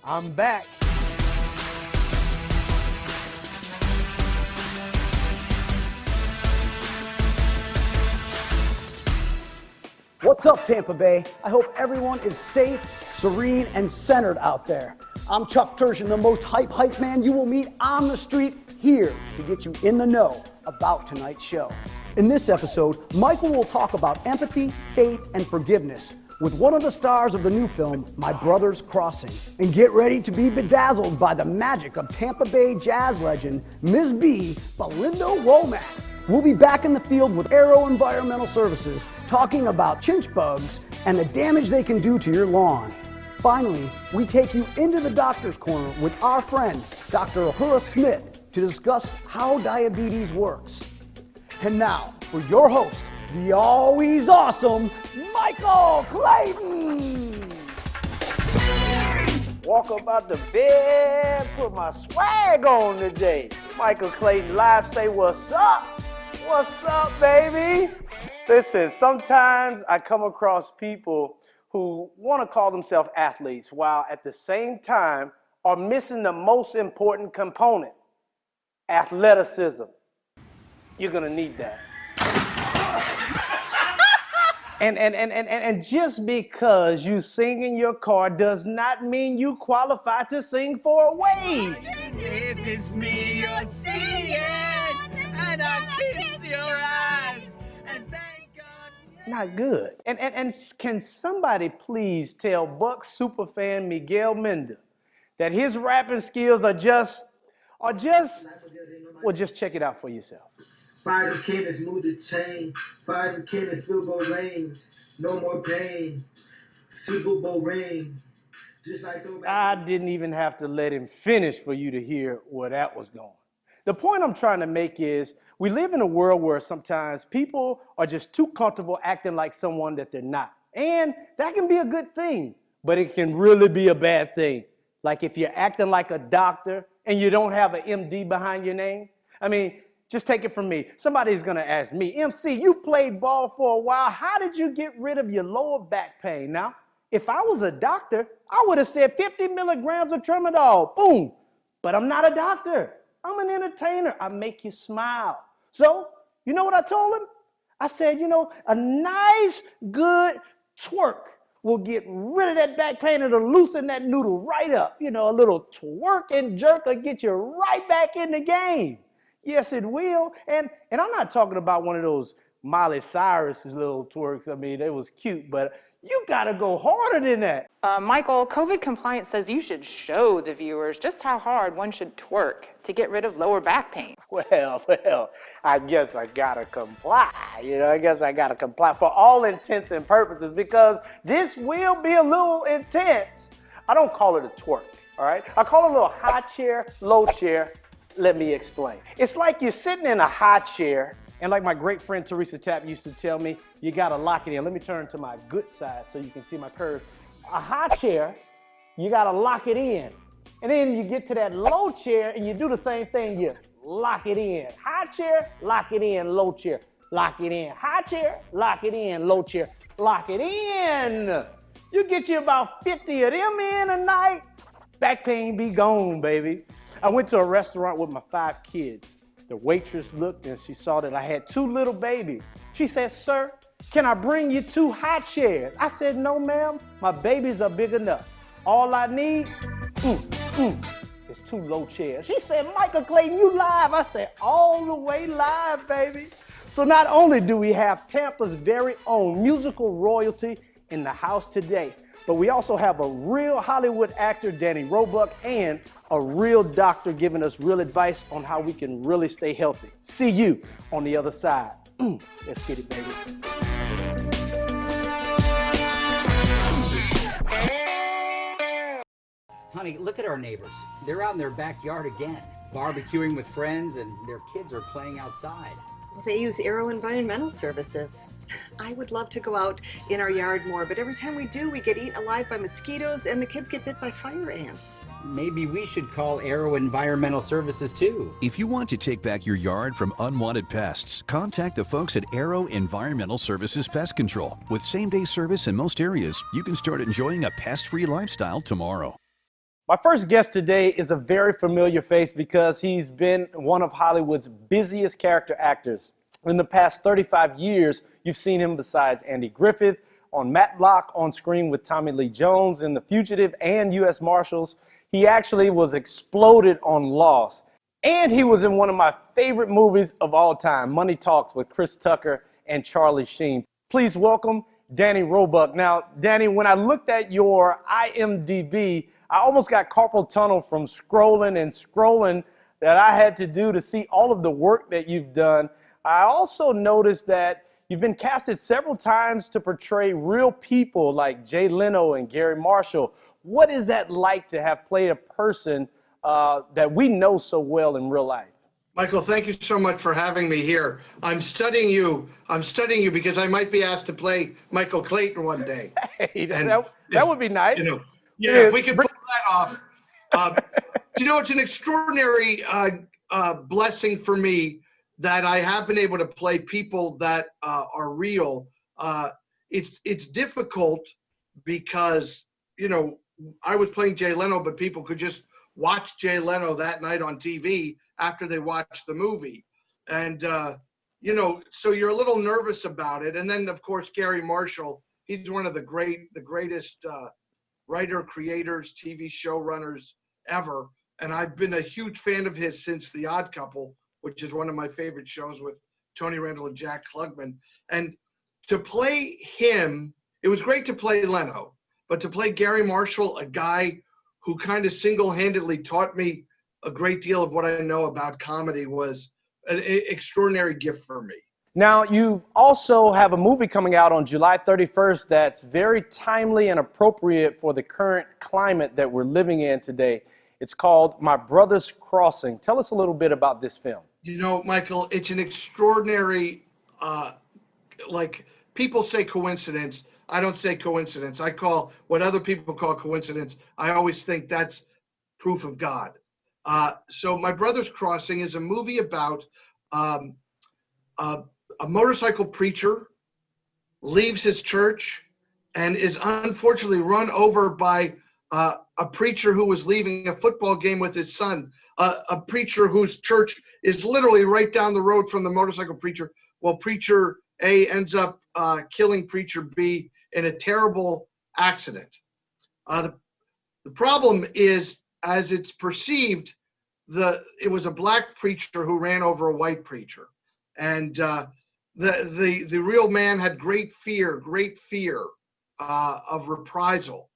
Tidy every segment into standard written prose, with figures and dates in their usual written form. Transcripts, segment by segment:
I'm back. What's up, Tampa Bay? I hope everyone is safe, serene, and centered out there. I'm Chuck Turshin, the most hype man you will meet on the street, here to get you in the know about tonight's show. In this episode, Michael will talk about empathy, faith, and forgiveness with one of the stars of the new film, My Brother's Crossing. And get ready to be bedazzled by the magic of Tampa Bay Jazz Legend, Ms. B Belinda Womack. We'll be back in the field with Aero Environmental Services, talking about chinch bugs and the damage they can do to your lawn. Finally, we take you into the doctor's corner with our friend, Dr. Uhuru Smith, to discuss how diabetes works. And now, for your host, the always awesome Michael Clayton. Walk up out the bed, put my swag on today. Michael Clayton live, say what's up? What's up, baby? Listen, sometimes I come across people who want to call themselves athletes while at the same time are missing the most important component, athleticism. You're going to need that. And just because you sing in your car does not mean you qualify to sing for a wage. If it's me you're seeing, and I kiss your eyes, and thank God. Not good. And can somebody please tell Buck superfan Miguel Menda that his rapping skills are just, well, just check it out for yourself. 5 cannons move the chain. 5 cannons Super Bowl rings. No more pain. Super Bowl ring. Just like I didn't even have to let him finish for you to hear where that was going. The point I'm trying to make is we live in a world where sometimes people are just too comfortable acting like someone that they're not. And that can be a good thing, but it can really be a bad thing. Like if you're acting like a doctor and you don't have an MD behind your name. I mean, just take it from me. Somebody's going to ask me, MC, you played ball for a while. How did you get rid of your lower back pain? Now, if I was a doctor, I would have said 50 milligrams of tramadol. Boom. But I'm not a doctor. I'm an entertainer. I make you smile. So, you know what I told him? I said, a nice, good twerk will get rid of that back pain. It'll loosen that noodle right up. A little twerk and jerk will get you right back in the game. Yes, it will. And I'm not talking about one of those Miley Cyrus's little twerks. I mean, it was cute, but you got to go harder than that. Michael, COVID compliance says you should show the viewers just how hard one should twerk to get rid of lower back pain. Well, I guess I got to comply. I guess I got to comply for all intents and purposes because this will be a little intense. I don't call it a twerk, all right? I call it a little high chair, low chair. Let me explain. It's like you're sitting in a high chair, and like my great friend Teresa Tapp used to tell me, you gotta lock it in. Let me turn to my good side so you can see my curve. A high chair, you gotta lock it in. And then you get to that low chair and you do the same thing, you lock it in. High chair, lock it in, low chair, lock it in. High chair, lock it in, low chair, lock it in. You get you about 50 of them in a night, back pain be gone, baby. I went to a restaurant with my 5 kids. The waitress looked and she saw that I had 2 little babies. She said, "Sir, can I bring you 2 high chairs?" I said, "No, ma'am, my babies are big enough. All I need is 2 low chairs." She said, "Michael Clayton, you live?" I said, "All the way live, baby." So not only do we have Tampa's very own musical royalty in the house today, but we also have a real Hollywood actor, Danny Roebuck, and a real doctor giving us real advice on how we can really stay healthy. See you on the other side. Let's get it, baby. Honey, look at our neighbors. They're out in their backyard again, barbecuing with friends, and their kids are playing outside. They use Aero Environmental Services. I would love to go out in our yard more, but every time we do, we get eaten alive by mosquitoes and the kids get bit by fire ants. Maybe we should call Aero Environmental Services too. If you want to take back your yard from unwanted pests, contact the folks at Aero Environmental Services Pest Control. With same-day service in most areas, you can start enjoying a pest-free lifestyle tomorrow. My first guest today is a very familiar face because he's been one of Hollywood's busiest character actors. In the past 35 years, you've seen him besides Andy Griffith, on Matlock, on screen with Tommy Lee Jones in The Fugitive and U.S. Marshals. He actually was exploded on Lost. And he was in one of my favorite movies of all time, Money Talks, with Chris Tucker and Charlie Sheen. Please welcome Danny Roebuck. Now, Danny, when I looked at your IMDb, I almost got carpal tunnel from scrolling that I had to do to see all of the work that you've done. I also noticed that you've been casted several times to portray real people like Jay Leno and Gary Marshall. What is that like to have played a person that we know so well in real life? Michael, thank you so much for having me here. I'm studying you because I might be asked to play Michael Clayton one day. Hey, that would be nice. If we could pull that off. It's an extraordinary blessing for me that I have been able to play people that are real. It's difficult because, I was playing Jay Leno, but people could just watch Jay Leno that night on TV after they watched the movie. And, so you're a little nervous about it. And then, of course, Gary Marshall, he's one of the greatest writer, creators, TV showrunners ever. And I've been a huge fan of his since The Odd Couple, which is one of my favorite shows with Tony Randall and Jack Klugman. And to play him, it was great to play Leno, but to play Gary Marshall, a guy who kind of single-handedly taught me a great deal of what I know about comedy, was an extraordinary gift for me. Now, you also have a movie coming out on July 31st that's very timely and appropriate for the current climate that we're living in today. It's called My Brother's Crossing. Tell us a little bit about this film. Michael, it's an extraordinary, people say coincidence. I don't say coincidence. I call what other people call coincidence. I always think that's proof of God. So My Brother's Crossing is a movie about a motorcycle preacher leaves his church and is unfortunately run over by a preacher who was leaving a football game with his son, a preacher whose church is literally right down the road from the motorcycle preacher. Well, preacher A ends up killing preacher B in a terrible accident. The problem is, as it's perceived, it was a black preacher who ran over a white preacher. And the real man had great fear of reprisal.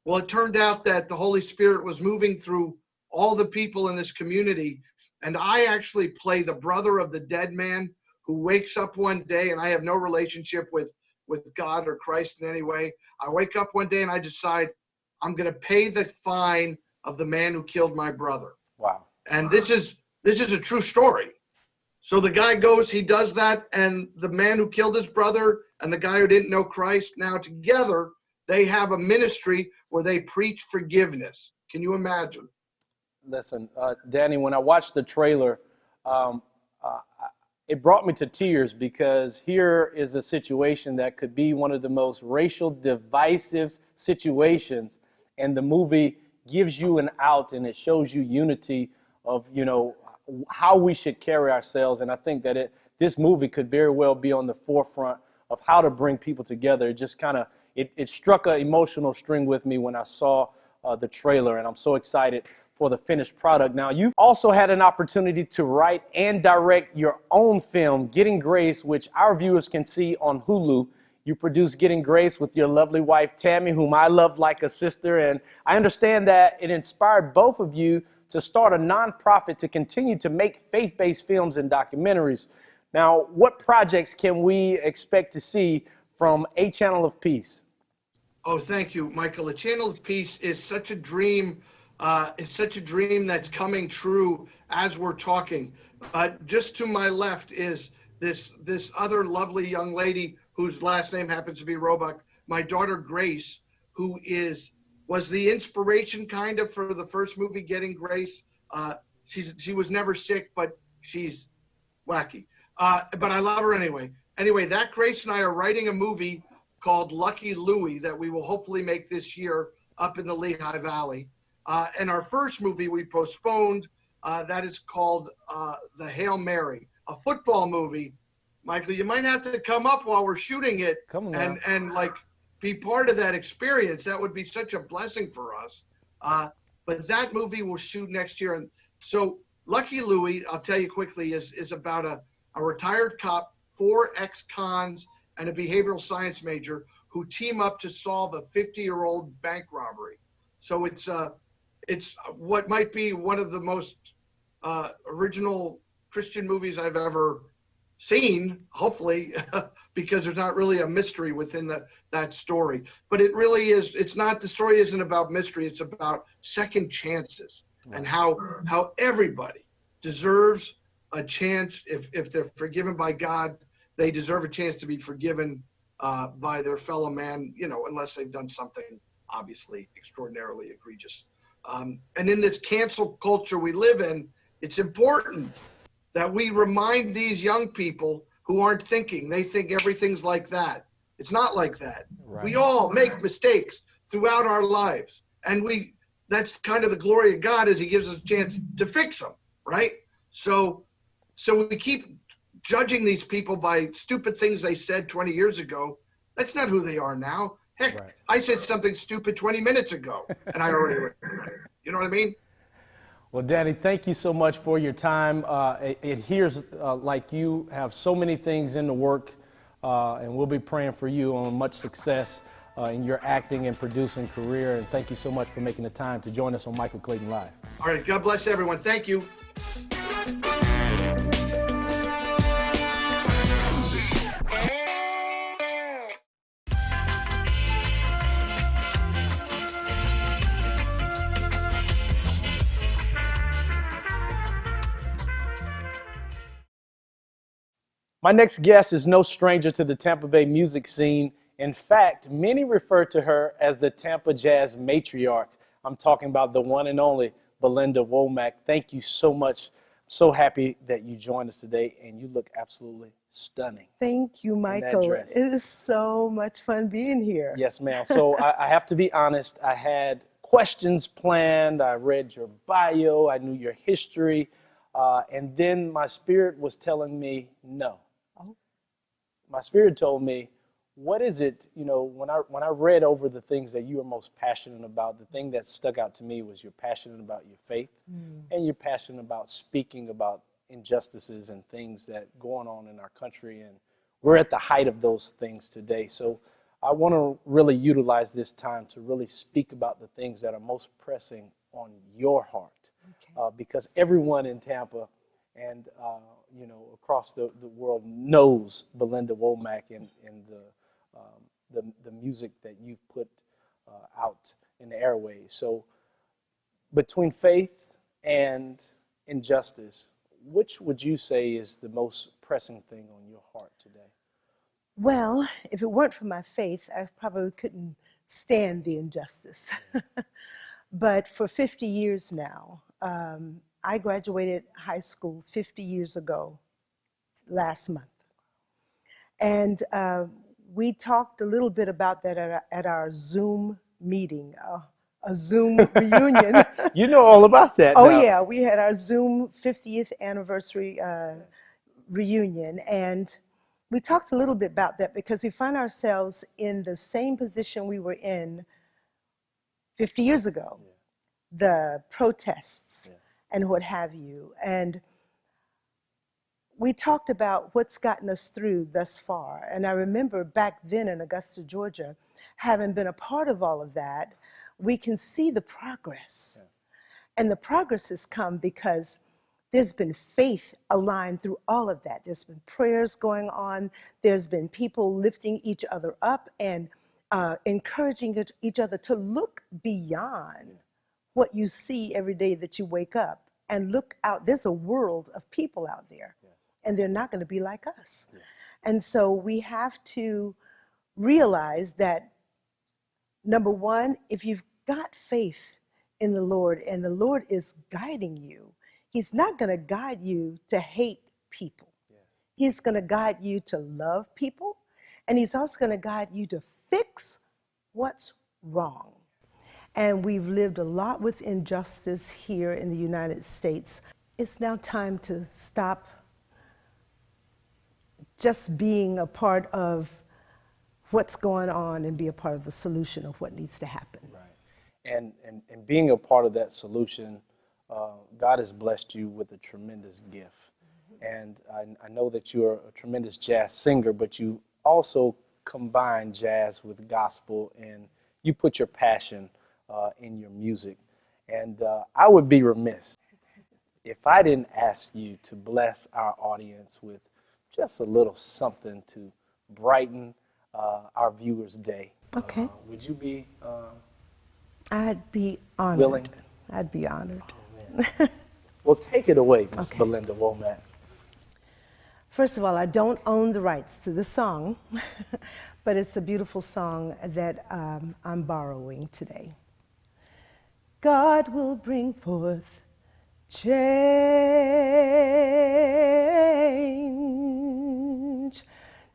Well, it turned out that the Holy Spirit was moving through all the people in this community. And I actually play the brother of the dead man who wakes up one day, and I have no relationship with God or Christ in any way. I wake up one day and I decide I'm going to pay the fine of the man who killed my brother. Wow. And this is a true story. So the guy goes, he does that, and the man who killed his brother and the guy who didn't know Christ, now together, they have a ministry where they preach forgiveness. Can you imagine? Listen, Danny, when I watched the trailer, it brought me to tears, because here is a situation that could be one of the most racial divisive situations, and the movie gives you an out, and it shows you unity of, how we should carry ourselves. And I think that this movie could very well be on the forefront of how to bring people together. It just kind of, it struck an emotional string with me when I saw the trailer, and I'm so excited for the finished product. Now, you've also had an opportunity to write and direct your own film, Getting Grace, which our viewers can see on Hulu. You produced Getting Grace with your lovely wife, Tammy, whom I love like a sister. And I understand that it inspired both of you to start a nonprofit to continue to make faith-based films and documentaries. Now, what projects can we expect to see from A Channel of Peace? Oh, thank you, Michael. A Channel of Peace is such a dream. It's such a dream that's coming true as we're talking. Just to my left is this other lovely young lady whose last name happens to be Roebuck, my daughter Grace, who was the inspiration kind of for the first movie, Getting Grace. She was never sick, but she's wacky. But I love her anyway. Anyway, that Grace and I are writing a movie called Lucky Louie that we will hopefully make this year up in the Lehigh Valley. And our first movie we postponed, that is called The Hail Mary, a football movie. Michael, you might have to come up while we're shooting it and like be part of that experience. That would be such a blessing for us. But that movie will shoot next year. And so Lucky Louie, I'll tell you quickly, is about a retired cop, 4 ex-cons, and a behavioral science major who team up to solve a 50-year-old bank robbery. So it's what might be one of the most original Christian movies I've ever seen, hopefully, because there's not really a mystery within that story. But it really is, the story isn't about mystery, it's about second chances and how everybody deserves a chance. If they're forgiven by God, they deserve a chance to be forgiven by their fellow man, unless they've done something obviously extraordinarily egregious. And in this cancel culture we live in, it's important that we remind these young people who aren't thinking. They think everything's like that. It's not like that. Right. We all make mistakes throughout our lives. And that's kind of the glory of God, is he gives us a chance to fix them, right? So we keep judging these people by stupid things they said 20 years ago. That's not who they are now. Heck, right. I said something stupid 20 minutes ago, and I already regret it. You know what I mean? Well, Danny, thank you so much for your time. It hears like you have so many things in the work, and we'll be praying for you on much success in your acting and producing career. And thank you so much for making the time to join us on Michael Clayton Live. All right. God bless everyone. Thank you. My next guest is no stranger to the Tampa Bay music scene. In fact, many refer to her as the Tampa Jazz matriarch. I'm talking about the one and only Belinda Womack. Thank you so much. So happy that you joined us today, and you look absolutely stunning. Thank you, Michael. It is so much fun being here. Yes, ma'am. So I have to be honest. I had questions planned. I read your bio. I knew your history. And then my spirit was telling me no. My spirit told me, what is it, when I read over the things that you are most passionate about, the thing that stuck out to me was you're passionate about your faith, and you're passionate about speaking about injustices and things that going on in our country, and we're at the height of those things today. So I want to really utilize this time to really speak about the things that are most pressing on your heart, because everyone in Tampa and across the world knows Belinda Womack and the music that you've put out in the airways. So between faith and injustice, which would you say is the most pressing thing on your heart today? Well, if it weren't for my faith, I probably couldn't stand the injustice. But for 50 years now, I graduated high school 50 years ago, last month. And we talked a little bit about that at our Zoom meeting, a Zoom reunion. You know all about that Oh, now. yeah. We had our Zoom 50th anniversary reunion. And we talked a little bit about that because we find ourselves in the same position we were in 50 years ago, the protests and what have you. And we talked about what's gotten us through thus far. And I remember back then in Augusta, Georgia, having been a part of all of that, we can see the progress. And the progress has come because there's been faith aligned through all of that. There's been prayers going on. There's been people lifting each other up and encouraging each other to look beyond what you see every day that you wake up and look out. There's a world of people out there, and they're not going to be like us. And so we have to realize that, number one, if you've got faith in the Lord and the Lord is guiding you, He's not going to guide you to hate people. He's going to guide you to love people, and He's also going to guide you to fix what's wrong. And we've lived a lot with injustice here in the United States. It's now time to stop just being a part of what's going on and be a part of the solution of what needs to happen. Right. And being a part of that solution, God has blessed you with a tremendous gift. And I know that you're a tremendous jazz singer, but you also combine jazz with gospel, and you put your passion in your music. And I would be remiss if I didn't ask you to bless our audience with just a little something to brighten our viewers' day. Okay. Would you be I'd be honored. willing? I'd be honored. Oh, well, take it away, Miss Okay. Belinda Womack. First of all, I don't own the rights to the song, but it's a beautiful song that I'm borrowing today. God will bring forth change.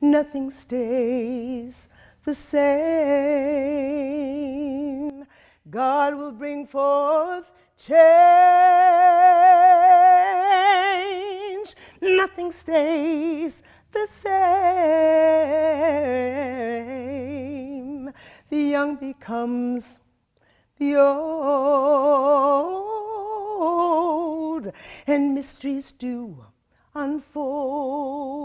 Nothing stays the same. God will bring forth change. Nothing stays the same. The young becomes the old, and mysteries do unfold.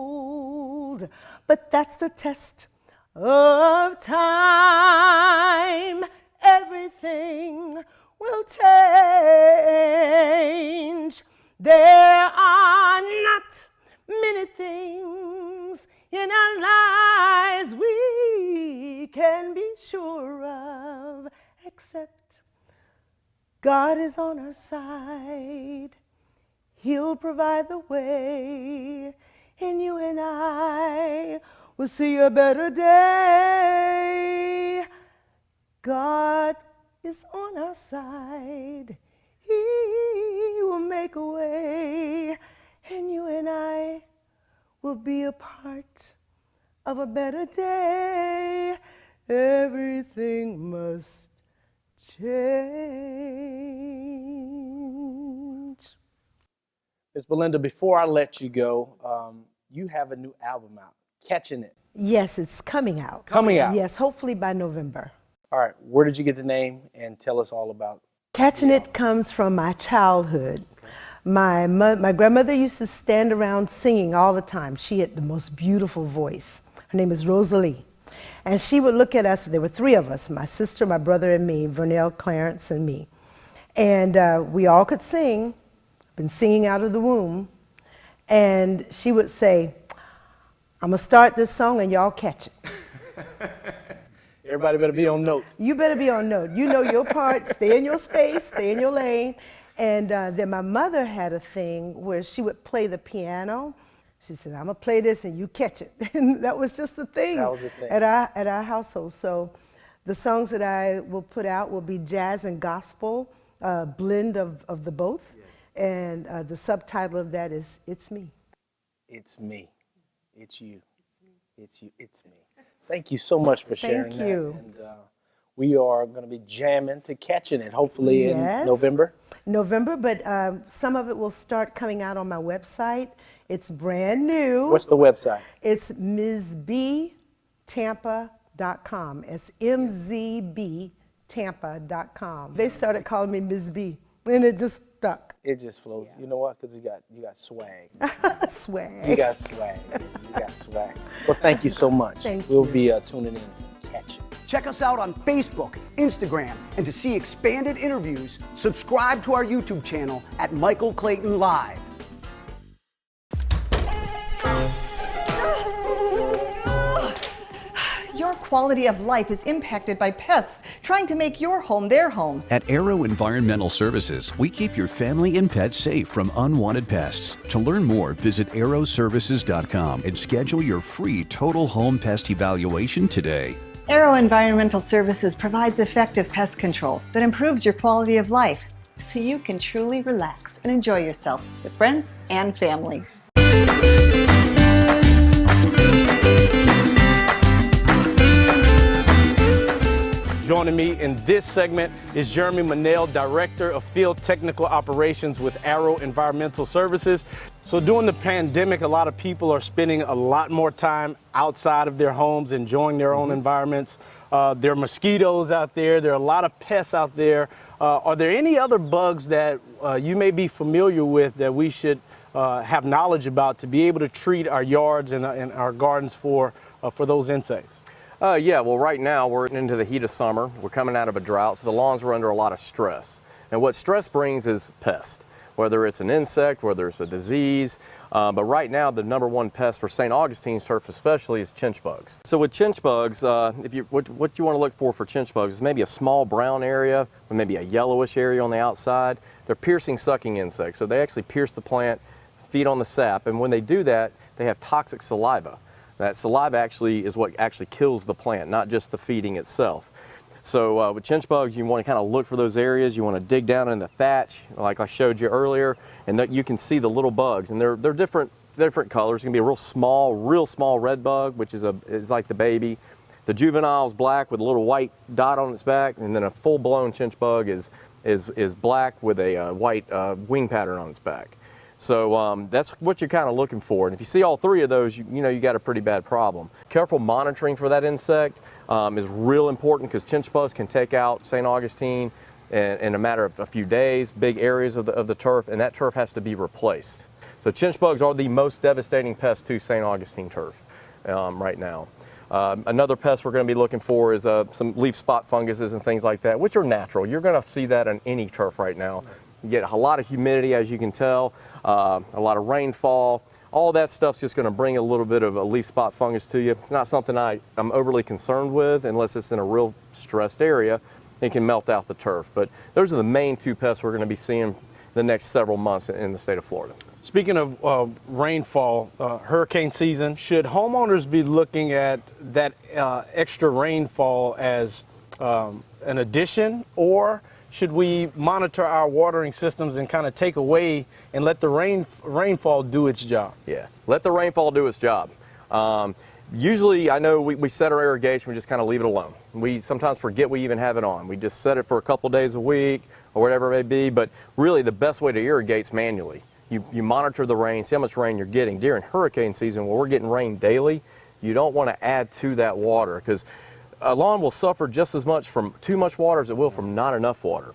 But that's the test of time. Everything will change. There are not many things in our lives we can be sure of, except God is on our side. He'll provide the way, and you and I will see a better day. God is on our side. He will make a way, and you and I will be a part of a better day. Everything must change. Miss Belinda, before I let you go, you have a new album out, Catching It. Yes, it's coming out. Coming out. Yes, hopefully by November. All right, where did you get the name? And tell us all about Catching It comes from my childhood. My grandmother used to stand around singing all the time. She had the most beautiful voice. Her name is Rosalie. And she would look at us, there were three of us, my sister, my brother, and me, Vernell, Clarence, and me. And we all could sing, been singing out of the womb. And she would say, I'm gonna start this song and y'all catch it. Everybody better be on note. You better be on note. You know your part, stay in your space, stay in your lane. And then my mother had a thing where she would play the piano. She said, I'm gonna play this and you catch it. And that was just the thing, That was the thing. at our household. So the songs that I will put out will be jazz and gospel, blend of the both. Yes. And the subtitle of that is It's Me. It's me. It's you. It's you. It's me. Thank you so much for sharing that. Thank you. And we are going to be jamming to Catching It, hopefully in Yes. November. November, but some of it will start coming out on my website. It's brand new. What's the website? It's MzBTampa.com. It's MZBTampa.com. They started calling me Ms. B, and it just stuck. It just flows. Yeah. You know what? Because you got swag. Swag. You got swag. You got swag. Well, thank you so much. Thank We'll be tuning in to Catch It. Check us out on Facebook, Instagram, and to see expanded interviews, subscribe to our YouTube channel at Michael Clayton Live. Your quality of life is impacted by pests trying to make your home their home. At Aero Environmental Services, we keep your family and pets safe from unwanted pests. To learn more, visit aeroservices.com and schedule your free total home pest evaluation today. Aero Environmental Services provides effective pest control that improves your quality of life so you can truly relax and enjoy yourself with friends and family. Joining me in this segment is Jeremy Minnell, Director of Field Technical Operations with Arrow Environmental Services. So during the pandemic, a lot of people are spending a lot more time outside of their homes, enjoying their own environments. There are mosquitoes out there. There are a lot of pests out there. Are there any other bugs that you may be familiar with that we should have knowledge about to be able to treat our yards and our gardens for those insects? Yeah, well, right now we're into the heat of summer. We're coming out of a drought, so the lawns are under a lot of stress. And what stress brings is pests, whether it's an insect, whether it's a disease. But right now, the #1 pest for St. Augustine's turf especially is chinch bugs. So with chinch bugs, what you want to look for chinch bugs is maybe a small brown area, or maybe a yellowish area on the outside. They're piercing, sucking insects. So they actually pierce the plant, feed on the sap, and when they do that, they have toxic saliva. That saliva actually is what actually kills the plant, not just the feeding itself. So with chinch bugs, you want to kind of look for those areas. You want to dig down in the thatch, like I showed you earlier, and that you can see the little bugs, and they're different colors. It can be a real small red bug, which is like the baby. The juvenile is black with a little white dot on its back, and then a full-blown chinch bug is black with a white wing pattern on its back. So that's what you're kind of looking for. And if you see all three of those, you know you got a pretty bad problem. Careful monitoring for that insect is real important, because chinch bugs can take out St. Augustine in a matter of a few days, big areas of the turf, and that turf has to be replaced. So chinch bugs are the most devastating pest to St. Augustine turf right now. Another pest we're going to be looking for is some leaf spot funguses and things like that, which are natural. You're going to see that on any turf right now. You get a lot of humidity, as you can tell, a lot of rainfall. All that stuff's just going to bring a little bit of a leaf spot fungus to you. It's not something I'm overly concerned with unless it's in a real stressed area. It can melt out the turf. But those are the main two pests we're going to be seeing the next several months in the state of Florida. Speaking of rainfall, hurricane season, should homeowners be looking at that extra rainfall as an addition, or should we monitor our watering systems and kind of take away and let the rainfall do its job? Yeah, let the rainfall do its job. Usually, I know we set our irrigation, we just kind of leave it alone. We sometimes forget we even have it on. We just set it for a couple days a week or whatever it may be, but really the best way to irrigate is manually. You monitor the rain, see how much rain you're getting. During hurricane season, when we're getting rain daily, you don't want to add to that water, because a lawn will suffer just as much from too much water as it will from not enough water.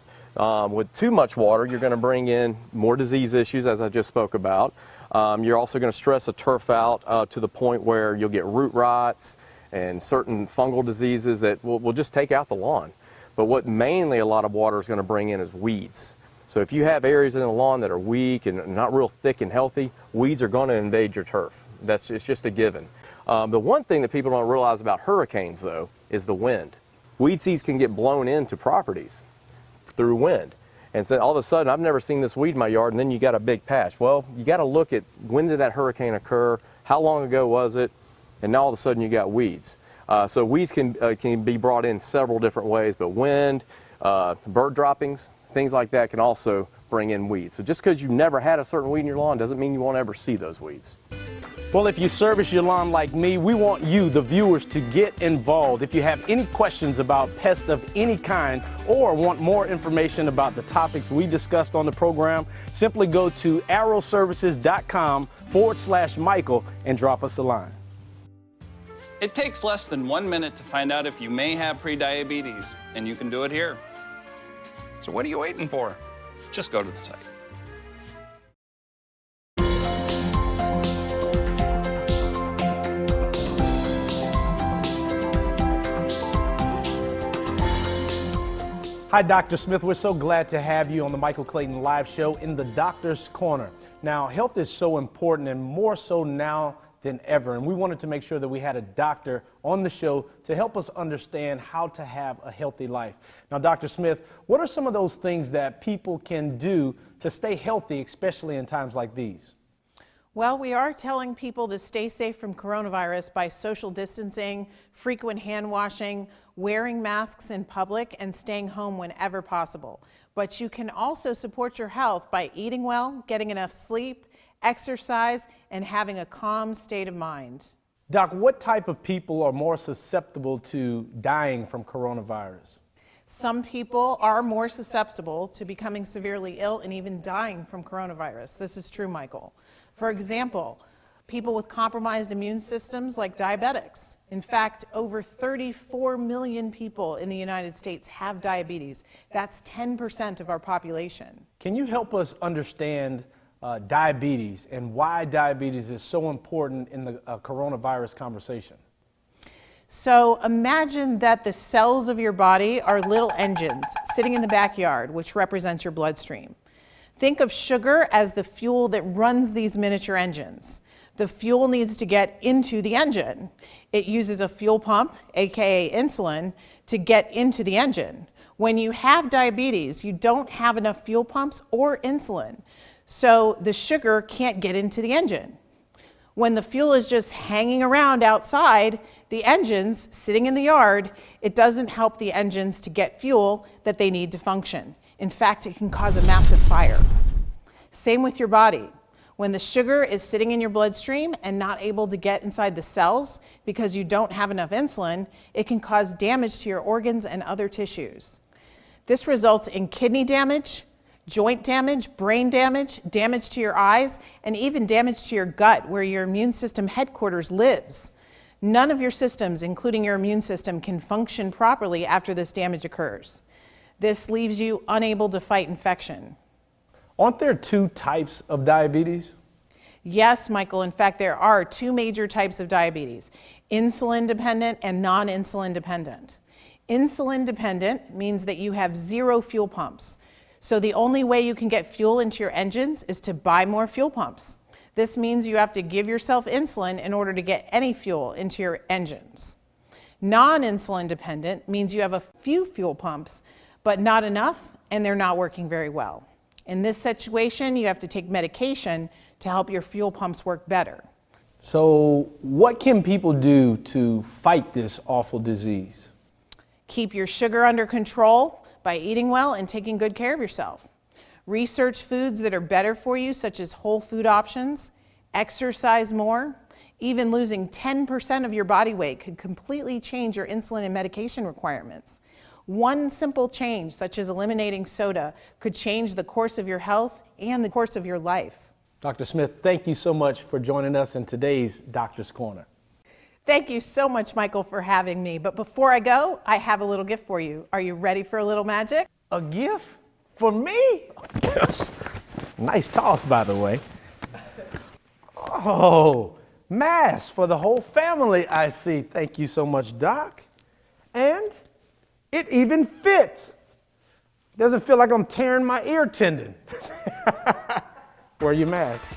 With too much water, you're going to bring in more disease issues, as I just spoke about. You're also going to stress a turf out to the point where you'll get root rots and certain fungal diseases that will just take out the lawn. But what mainly a lot of water is going to bring in is weeds. So if you have areas in the lawn that are weak and not real thick and healthy, weeds are going to invade your turf. It's just a given. The one thing that people don't realize about hurricanes, though, is the wind. Weed seeds can get blown into properties through wind. And so all of a sudden, I've never seen this weed in my yard, and then you got a big patch. Well, you got to look at when did that hurricane occur, how long ago was it, and now all of a sudden you got weeds. So weeds can be brought in several different ways, but wind, bird droppings, things like that can also bring in weeds. So just because you've never had a certain weed in your lawn doesn't mean you won't ever see those weeds. Well, if you service your lawn like me, we want you, the viewers, to get involved. If you have any questions about pests of any kind or want more information about the topics we discussed on the program, simply go to arrowservices.com/Michael and drop us a line. It takes less than 1 minute to find out if you may have prediabetes, and you can do it here. So what are you waiting for? Just go to the site. Hi, Dr. Smith. We're so glad to have you on the Michael Clayton Live Show in the Doctor's Corner. Now, health is so important, and more so now than ever, and we wanted to make sure that we had a doctor on the show to help us understand how to have a healthy life. Now, Dr. Smith, what are some of those things that people can do to stay healthy, especially in times like these? Well, we are telling people to stay safe from coronavirus by social distancing, frequent hand washing, wearing masks in public, and staying home whenever possible. But you can also support your health by eating well, getting enough sleep, exercise, and having a calm state of mind. Doc, what type of people are more susceptible to dying from coronavirus? Some people are more susceptible to becoming severely ill and even dying from coronavirus. This is true, Michael. For example, people with compromised immune systems like diabetics. In fact, over 34 million people in the United States have diabetes. That's 10% of our population. Can you help us understand diabetes and why diabetes is so important in the coronavirus conversation? So imagine that the cells of your body are little engines sitting in the backyard, which represents your bloodstream. Think of sugar as the fuel that runs these miniature engines. The fuel needs to get into the engine. It uses a fuel pump, aka insulin, to get into the engine. When you have diabetes, you don't have enough fuel pumps or insulin, so the sugar can't get into the engine. When the fuel is just hanging around outside the engines sitting in the yard, it doesn't help the engines to get fuel that they need to function. In fact, it can cause a massive fire. Same with your body. When the sugar is sitting in your bloodstream and not able to get inside the cells because you don't have enough insulin, it can cause damage to your organs and other tissues. This results in kidney damage, joint damage, brain damage, damage to your eyes, and even damage to your gut where your immune system headquarters lives. None of your systems, including your immune system, can function properly after this damage occurs. This leaves you unable to fight infection. Aren't there two types of diabetes? Yes, Michael. In fact, there are two major types of diabetes: insulin dependent and non-insulin dependent. Insulin dependent means that you have zero fuel pumps. So the only way you can get fuel into your engines is to buy more fuel pumps. This means you have to give yourself insulin in order to get any fuel into your engines. Non-insulin dependent means you have a few fuel pumps, but not enough, and they're not working very well. In this situation, you have to take medication to help your fuel pumps work better. So what can people do to fight this awful disease? Keep your sugar under control by eating well and taking good care of yourself. Research foods that are better for you, such as whole food options. Exercise more. Even losing 10% of your body weight could completely change your insulin and medication requirements. One simple change, such as eliminating soda, could change the course of your health and the course of your life. Dr. Smith, thank you so much for joining us in today's Doctor's Corner. Thank you so much, Michael, for having me. But before I go, I have a little gift for you. Are you ready for a little magic? A gift? For me? Yes. Nice toss, by the way. Oh, mask for the whole family, I see. Thank you so much, Doc. And it even fits. Doesn't feel like I'm tearing my ear tendon. Wear your mask.